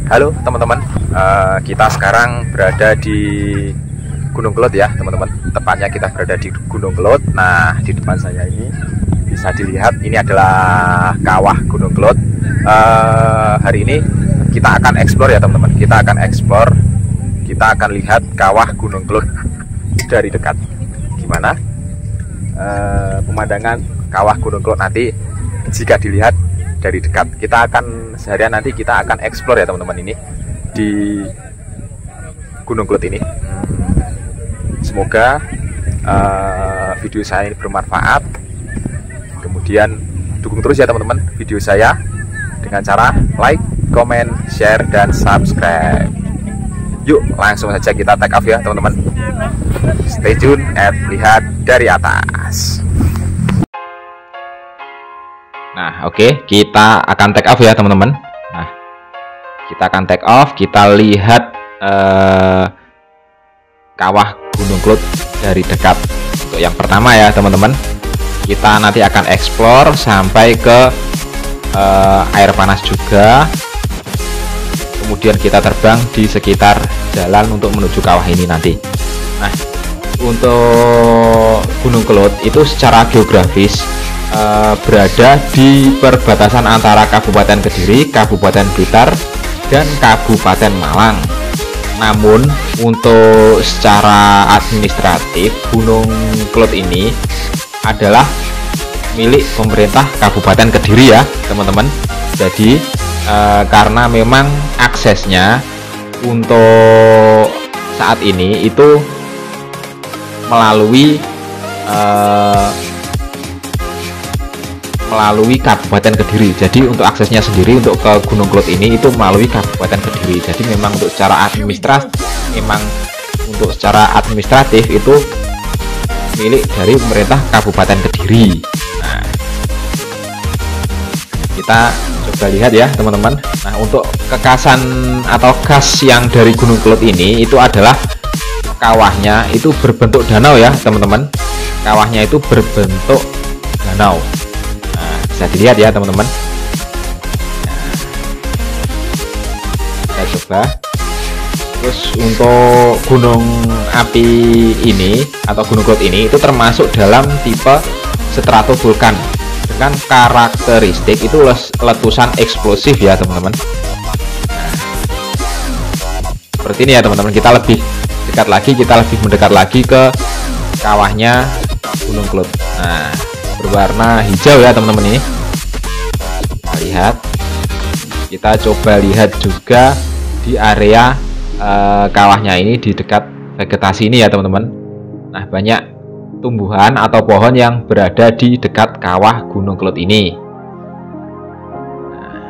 Halo teman-teman, kita sekarang berada di Gunung Kelud ya teman-teman. Tepatnya kita berada di Gunung Kelud. Nah, di depan saya ini bisa dilihat ini adalah kawah Gunung Kelud. Hari ini kita akan eksplor ya teman-teman. Kita akan eksplor, kita akan lihat kawah Gunung Kelud dari dekat. Gimana pemandangan kawah Gunung Kelud nanti jika dilihat dari dekat? Kita akan seharian nanti kita akan eksplor ya teman-teman ini di Gunung Kelud ini. Semoga video saya ini bermanfaat. Kemudian dukung terus ya teman-teman video saya dengan cara like, comment, share, dan subscribe. Yuk langsung saja kita take off ya teman-teman. Stay tune and lihat dari atas. Nah, oke, kita akan take off ya teman-teman. Nah, kita akan take off, kita lihat kawah Gunung Kelud dari dekat. Untuk yang pertama ya teman-teman, kita nanti akan explore sampai ke air panas juga. Kemudian kita terbang di sekitar jalan untuk menuju kawah ini nanti. Nah, untuk Gunung Kelud itu secara geografis berada di perbatasan antara Kabupaten Kediri, Kabupaten Blitar, dan Kabupaten Malang. Namun untuk secara administratif Gunung Kelud ini adalah milik pemerintah Kabupaten Kediri ya teman-teman. Jadi karena memang aksesnya untuk saat ini itu melalui Kabupaten Kediri. Jadi untuk aksesnya sendiri untuk ke Gunung Kelud ini itu melalui Kabupaten Kediri. Jadi memang untuk secara administratif itu milik dari pemerintah Kabupaten Kediri. Nah, kita coba lihat ya teman-teman. Nah, untuk kekasan atau khas yang dari Gunung Kelud ini itu adalah kawahnya itu berbentuk danau ya teman-teman. Kawahnya itu berbentuk danau. Bisa dilihat ya teman-teman. Kita coba. Terus untuk gunung api ini atau Gunung Kelud ini itu termasuk dalam tipe stratovulkan dengan karakteristik itu letusan eksplosif ya teman-teman. Seperti ini ya teman-teman. Kita lebih dekat lagi, kita lebih mendekat lagi ke kawahnya Gunung Kelud. Nah, berwarna hijau ya teman-teman ini. Kita lihat, kita coba lihat juga di area kawahnya ini di dekat vegetasi ini ya teman-teman. Nah, banyak tumbuhan atau pohon yang berada di dekat kawah Gunung Kelud ini. Nah,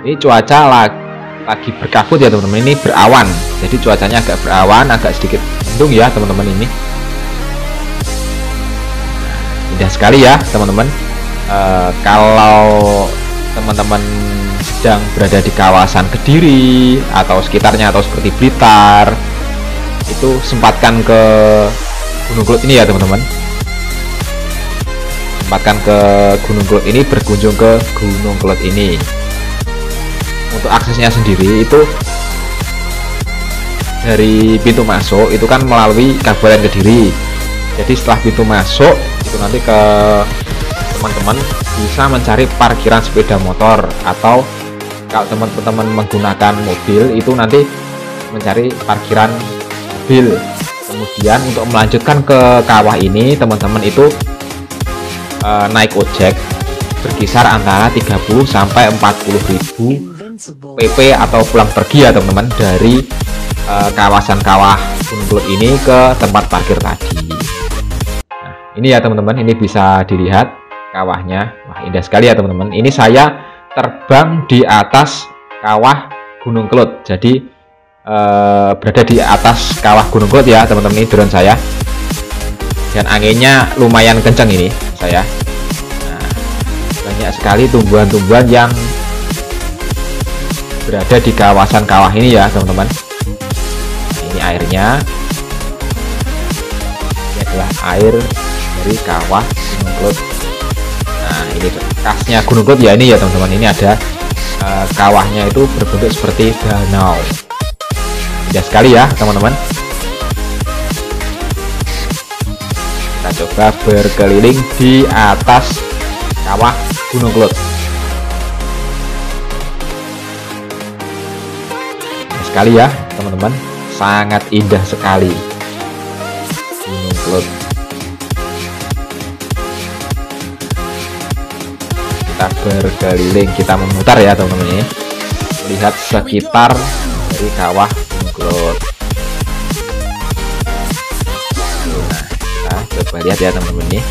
ini cuaca lagi berkabut ya teman-teman. Ini berawan, jadi cuacanya agak berawan, agak sedikit mendung ya teman-teman ini. Indah sekali ya teman-teman. Kalau teman-teman sedang berada di kawasan Kediri atau sekitarnya atau seperti Blitar, itu sempatkan ke Gunung Kelud ini ya teman-teman. Sempatkan ke Gunung Kelud ini, berkunjung ke Gunung Kelud ini. Untuk aksesnya sendiri itu dari pintu masuk itu kan melalui Kabupaten Kediri. Jadi setelah pintu masuk itu nanti ke teman-teman bisa mencari parkiran sepeda motor, atau kalau teman-teman menggunakan mobil itu nanti mencari parkiran mobil. Kemudian untuk melanjutkan ke kawah ini teman-teman itu naik ojek berkisar antara 30 sampai 40.000 PP atau pulang pergi ya teman-teman dari kawasan kawah Gunung Kelud ini ke tempat parkir tadi. Ini ya teman-teman, ini bisa dilihat kawahnya. Wah, indah sekali ya teman-teman. Ini saya terbang di atas kawah Gunung Kelud. Jadi berada di atas kawah Gunung Kelud ya teman-teman. Ini drone saya. Dan anginnya lumayan kencang ini saya. Nah, banyak sekali tumbuhan-tumbuhan yang berada di kawasan kawah ini ya teman-teman. Ini airnya. Ini adalah air dari kawah Gunung Kelud. Nah, ini khasnya Gunung Kelud ya ini ya teman-teman. Ini ada kawahnya itu berbentuk seperti danau. Indah sekali ya teman-teman. Kita coba berkeliling di atas kawah Gunung Kelud. Indah sekali ya teman-teman, sangat indah sekali Gunung Kelud. Kita berkeliling, kita memutar ya teman-teman ini, melihat sekitar dari kawah Gunung Kelud. Nah, kita coba lihat ya teman-teman ini,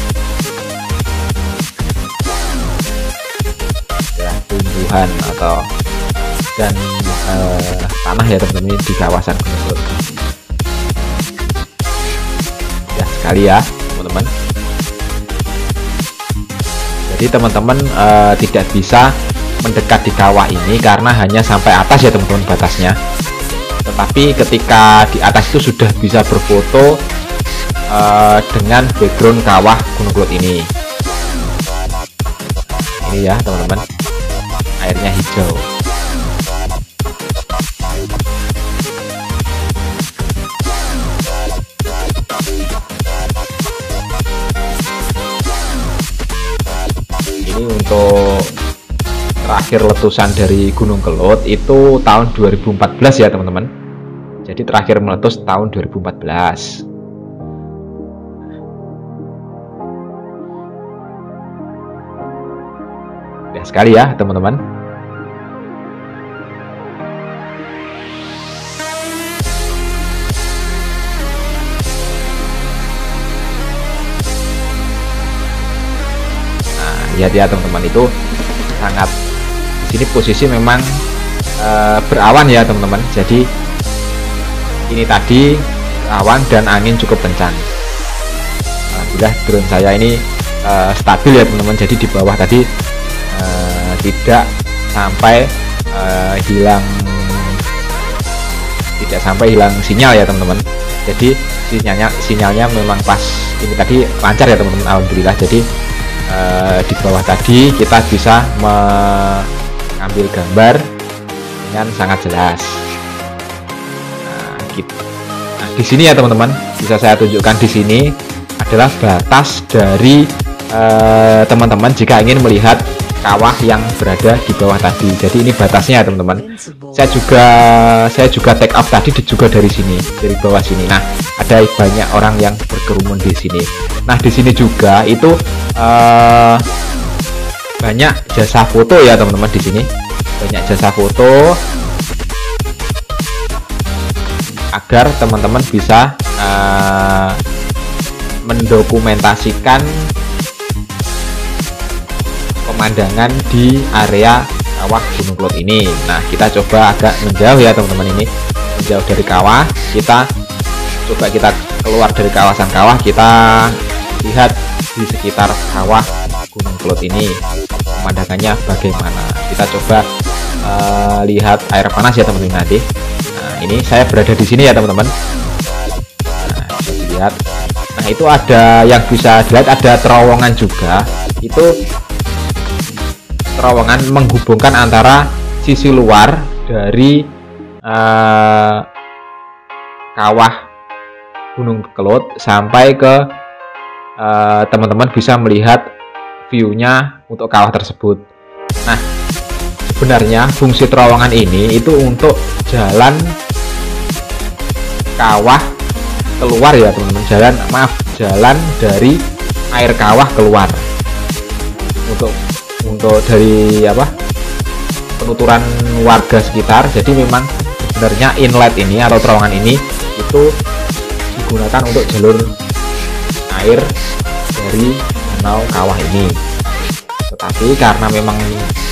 ya, tumbuhan atau dan tanah ya teman-teman ini di kawasan Gunung Kelud. Ya sekali ya teman-teman. Jadi teman-teman tidak bisa mendekat di kawah ini karena hanya sampai atas ya teman-teman batasnya. Tetapi ketika di atas itu sudah bisa berfoto dengan background kawah Gunung Kelud ini. Ini ya teman-teman, airnya hijau. Ini untuk terakhir letusan dari Gunung Kelud itu tahun 2014 ya teman-teman. Jadi terakhir meletus tahun 2014. Ya sekali ya teman-teman. Lihat ya teman-teman, itu sangat, di sini posisi memang berawan ya teman-teman. Jadi ini tadi awan dan angin cukup kencang. Alhamdulillah drone saya ini stabil ya teman-teman. Jadi di bawah tadi tidak sampai hilang sinyal ya teman-teman. Jadi sinyalnya memang pas ini tadi lancar ya teman-teman, alhamdulillah. Jadi di bawah tadi kita bisa mengambil gambar dengan sangat jelas. Nah, di sini ya teman-teman, bisa saya tunjukkan di sini adalah batas dari teman-teman jika ingin melihat kawah yang berada di bawah tadi. Jadi ini batasnya ya teman-teman. Saya juga take off tadi juga dari sini, dari bawah sini. Nah, ada banyak orang yang berkerumun di sini. Nah, di sini juga itu banyak jasa foto ya teman-teman. Di sini banyak jasa foto agar teman-teman bisa mendokumentasikan pemandangan di area kawah Gunung Kelud ini. Nah, kita coba agak menjauh ya teman-teman, ini menjauh dari kawah. Kita keluar dari kawasan kawah, kita lihat di sekitar kawah Gunung Kelud ini pemandangannya bagaimana. Kita coba lihat air panas ya teman-teman nanti. Nah, ini saya berada di sini ya teman-teman. Nah, lihat. Nah, itu ada yang bisa dilihat, ada terowongan juga. Itu terowongan menghubungkan antara sisi luar dari kawah Gunung Kelud sampai ke teman-teman bisa melihat view-nya untuk kawah tersebut. Nah, sebenarnya fungsi terowongan ini itu untuk jalan kawah keluar ya teman-teman, jalan dari air kawah keluar untuk dari penuturan warga sekitar. Jadi memang sebenarnya inlet ini atau terowongan ini itu digunakan untuk jalur air dari danau kawah ini. Tetapi karena memang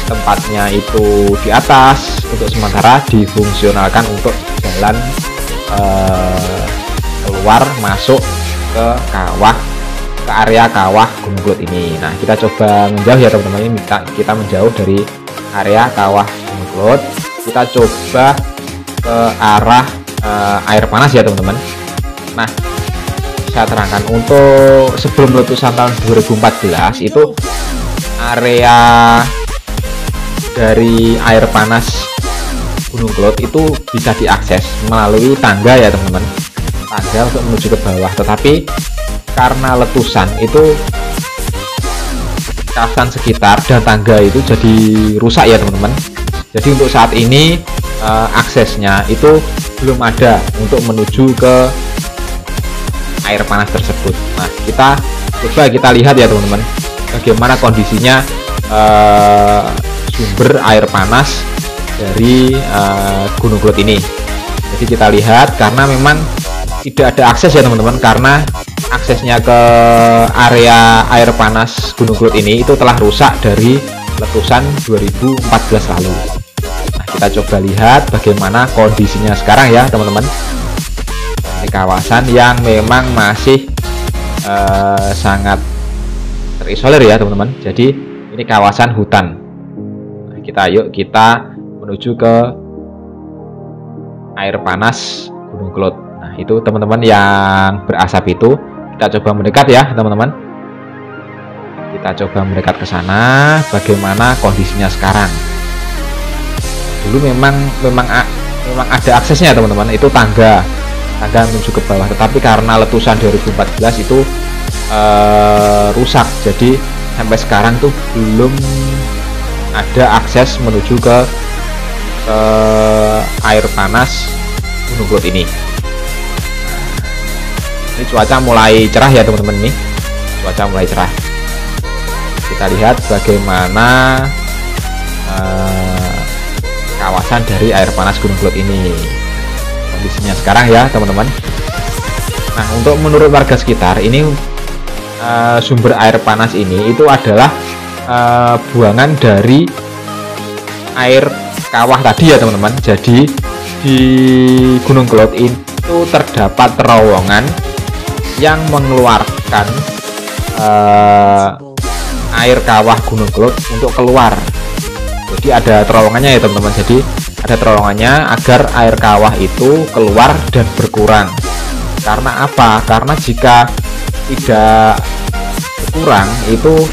tempatnya itu di atas, untuk sementara difungsionalkan untuk jalan keluar masuk ke area kawah Gunung Kelud ini. Nah, kita coba menjauh ya teman-teman, ini kita menjauh dari area kawah Gunung Kelud. Kita coba ke arah air panas ya teman-teman. Nah, saya terangkan untuk sebelum letusan tahun 2014 itu area dari air panas Gunung Kelud itu bisa diakses melalui tangga ya teman-teman, tangga untuk menuju ke bawah. Tetapi karena letusan itu kawasan sekitar dan tangga itu jadi rusak ya teman-teman. Jadi untuk saat ini aksesnya itu belum ada untuk menuju ke air panas tersebut. Nah, kita lihat ya teman-teman, bagaimana kondisinya sumber air panas dari Gunung Kelud ini. Jadi kita lihat, karena memang tidak ada akses ya teman-teman, karena aksesnya ke area air panas Gunung Kelud ini itu telah rusak dari letusan 2014 lalu. Nah, kita coba lihat bagaimana kondisinya sekarang ya teman-teman. Ini kawasan yang memang masih sangat terisolir ya teman-teman. Jadi ini kawasan hutan. Nah, kita menuju ke air panas Gunung Kelud. Nah, itu teman-teman yang berasap itu, kita coba mendekat ya teman-teman. Kita coba mendekat ke sana, bagaimana kondisinya sekarang. Dulu memang ada aksesnya teman-teman, itu tangga menuju ke bawah, tetapi karena letusan 2014 itu rusak. Jadi sampai sekarang tuh belum ada akses menuju ke air panas Gunung Kelud ini. Ini cuaca mulai cerah ya teman-teman, nih cuaca mulai cerah. Kita lihat bagaimana kawasan dari air panas Gunung Kelud ini kondisinya sekarang ya teman-teman. Nah, untuk menurut warga sekitar ini sumber air panas ini itu adalah buangan dari air kawah tadi ya teman-teman. Jadi di Gunung Kelud itu terdapat terowongan yang mengeluarkan air kawah Gunung Kelud untuk keluar. Jadi ada terowongannya ya teman-teman. Jadi ada terowongannya agar air kawah itu keluar dan berkurang. Karena apa? Karena jika tidak berkurang itu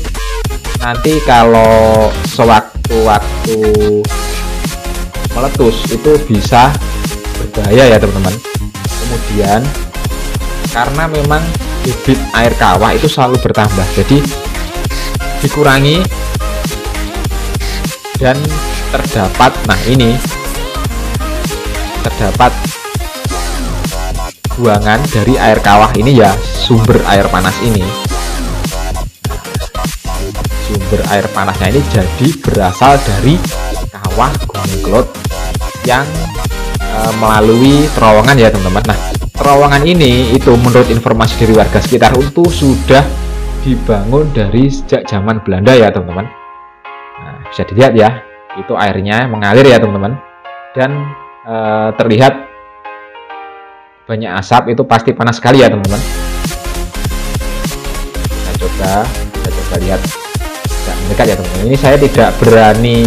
nanti kalau sewaktu-waktu meletus itu bisa berbahaya ya teman-teman. Kemudian karena memang debit air kawah itu selalu bertambah, jadi dikurangi dan terdapat, nah ini terdapat buangan dari air kawah ini ya, sumber air panas ini. Sumber air panasnya ini jadi berasal dari kawah Gunung Kelud yang melalui terowongan ya teman-teman. Nah, terowongan ini itu menurut informasi dari warga sekitar itu sudah dibangun dari sejak zaman Belanda ya teman-teman. Nah, bisa dilihat ya, itu airnya mengalir ya teman-teman, dan terlihat banyak asap, itu pasti panas sekali ya teman-teman. Kita coba lihat mendekat ya teman-teman. Ini saya tidak berani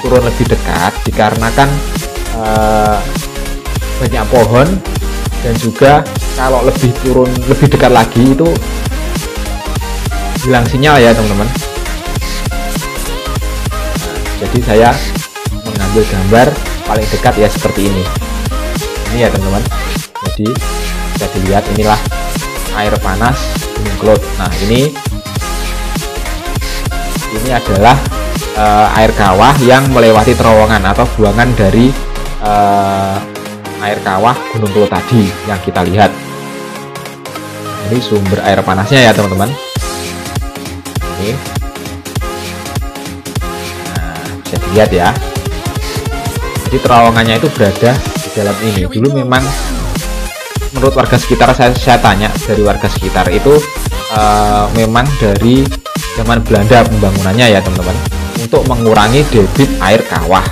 turun lebih dekat dikarenakan banyak pohon, dan juga kalau lebih dekat lagi itu hilang sinyal ya teman-teman. Jadi saya mengambil gambar paling dekat ya seperti ini ya teman-teman. Jadi bisa dilihat, inilah air panas Gunung Kelud. Nah, ini adalah air kawah yang melewati terowongan atau buangan dari air kawah Gunung Kelud tadi yang kita lihat. Ini sumber air panasnya ya teman-teman. Ini bisa dilihat ya. Jadi terowongannya itu berada di dalam ini. Dulu memang menurut warga sekitar, saya tanya dari warga sekitar itu memang dari zaman Belanda pembangunannya ya teman-teman, untuk mengurangi debit air kawah.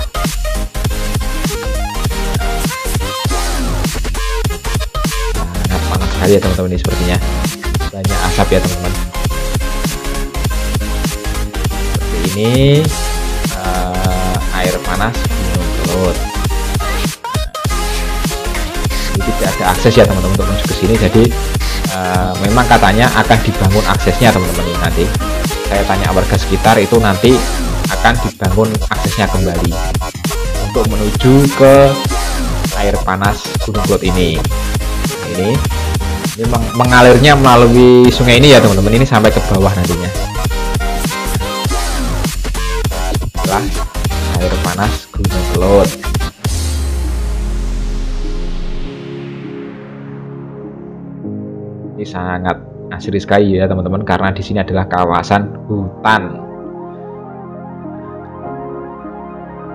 Sangat panas sekali ya teman-teman, ini sepertinya banyak asap ya teman-teman. Seperti ini air panas Gunung Kelud. Jadi tidak ada akses ya teman-teman untuk menuju ke sini. Jadi memang katanya akan dibangun aksesnya teman-teman. Ini nanti saya tanya warga sekitar itu nanti akan dibangun aksesnya kembali untuk menuju ke air panas Gunung Kelud ini. Ini mengalirnya melalui sungai ini ya teman-teman, ini sampai ke bawah nantinya. Itulah air panas Gunung Kelud. Ini sangat asri sekali ya teman-teman, karena di sini adalah kawasan hutan.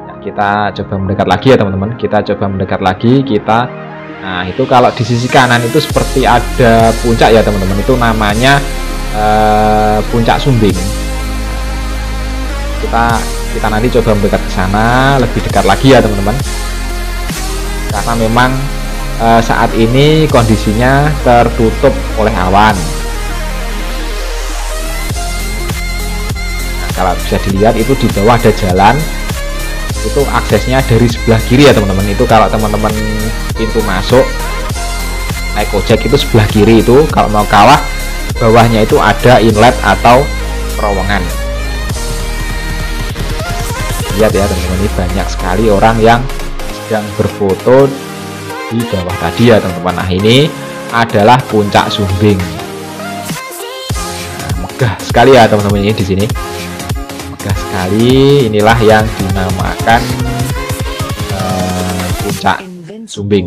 Nah, kita coba mendekat lagi ya teman-teman, kita coba mendekat lagi. Nah itu kalau di sisi kanan itu seperti ada puncak ya teman-teman, itu namanya puncak Sumbing. Kita nanti coba mendekat ke sana lebih dekat lagi ya teman-teman, karena memang saat ini kondisinya tertutup oleh awan. Nah, kalau bisa dilihat itu di bawah ada jalan, itu aksesnya dari sebelah kiri ya teman-teman. Itu kalau teman-teman pintu masuk naik ojek itu sebelah kiri, itu kalau mau kawah bawahnya itu ada inlet atau terowongan. Lihat ya teman-teman, ini banyak sekali orang yang sedang berfoto di bawah tadi ya teman-teman. Nah ini adalah puncak Sumbing. Nah, megah sekali ya teman-teman, ini di sini megah sekali. Inilah yang dinamakan puncak Sumbing.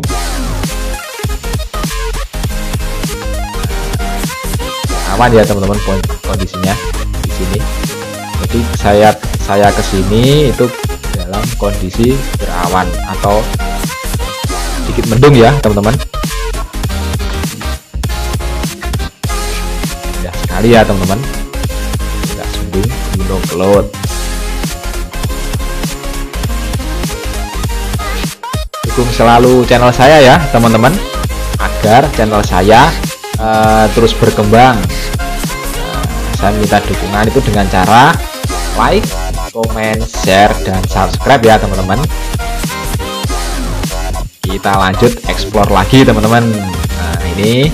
Aman ya teman-teman kondisinya di sini. Jadi saya kesini itu dalam kondisi berawan atau sedikit mendung ya teman-teman. Indah sekali ya teman-teman, puncak Sumbing Gunung Kelud. Dukung selalu channel saya ya teman-teman, agar channel saya terus berkembang. Saya minta dukungan itu dengan cara like, comment, share, dan subscribe ya teman-teman. Kita lanjut explore lagi teman-teman. Nah ini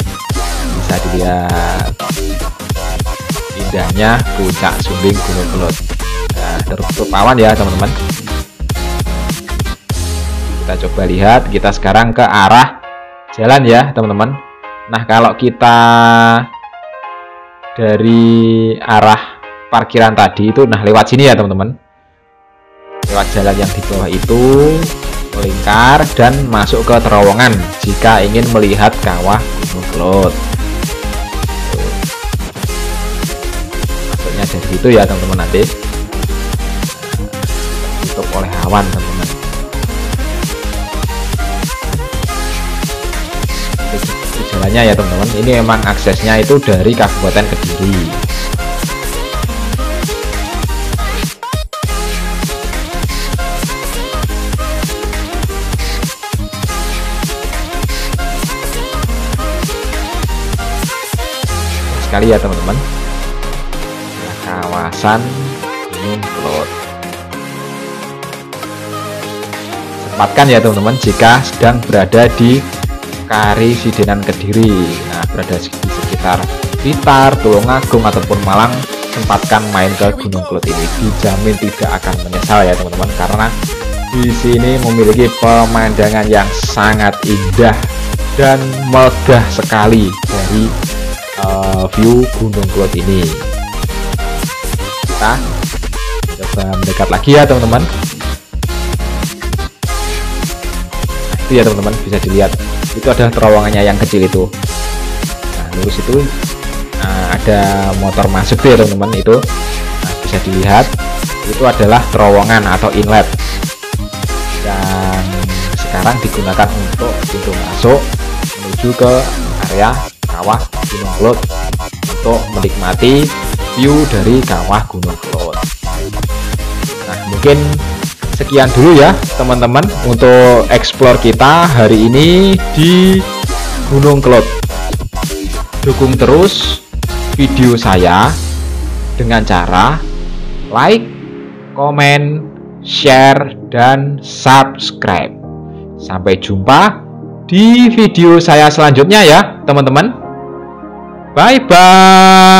bisa dilihat indahnya puncak Sumbing Gunung Kelud. Nah, tertutup awan ya teman-teman. Kita coba lihat, kita sekarang ke arah jalan ya teman-teman. Nah kalau kita dari arah parkiran tadi itu, nah lewat sini ya teman-teman, lewat jalan yang di bawah itu, melingkar dan masuk ke terowongan jika ingin melihat kawah Gunung Kelud. Masuknya dari situ ya teman-teman, nanti tutup oleh awan teman-teman. Jalannya ya teman-teman, ini memang aksesnya itu dari Kabupaten Kediri. Sekali ya teman-teman, kawasan Gunung Kelud. Sempatkan ya teman-teman jika sedang berada di Karisidenan Kediri, nah berada di sekitar Blitar, Tulungagung ataupun Malang, sempatkan main ke Gunung Kelud ini, dijamin tidak akan menyesal ya teman-teman, karena di sini memiliki pemandangan yang sangat indah dan megah sekali dari view Gunung Kelud ini. Kita coba mendekat lagi ya teman-teman. Itu ya teman-teman, bisa dilihat itu adalah terowongannya yang kecil itu. Nah lurus itu ada motor masuk tuh ya teman-teman, itu bisa dilihat itu adalah terowongan atau inlet yang sekarang digunakan untuk pintu masuk menuju ke area kawah Gunung Kelud untuk menikmati view dari kawah Gunung Kelud. Nah mungkin sekian dulu ya teman-teman untuk explore kita hari ini di Gunung Kelud. Dukung terus video saya dengan cara like, komen, share, dan subscribe. Sampai jumpa di video saya selanjutnya ya teman-teman. Bye bye.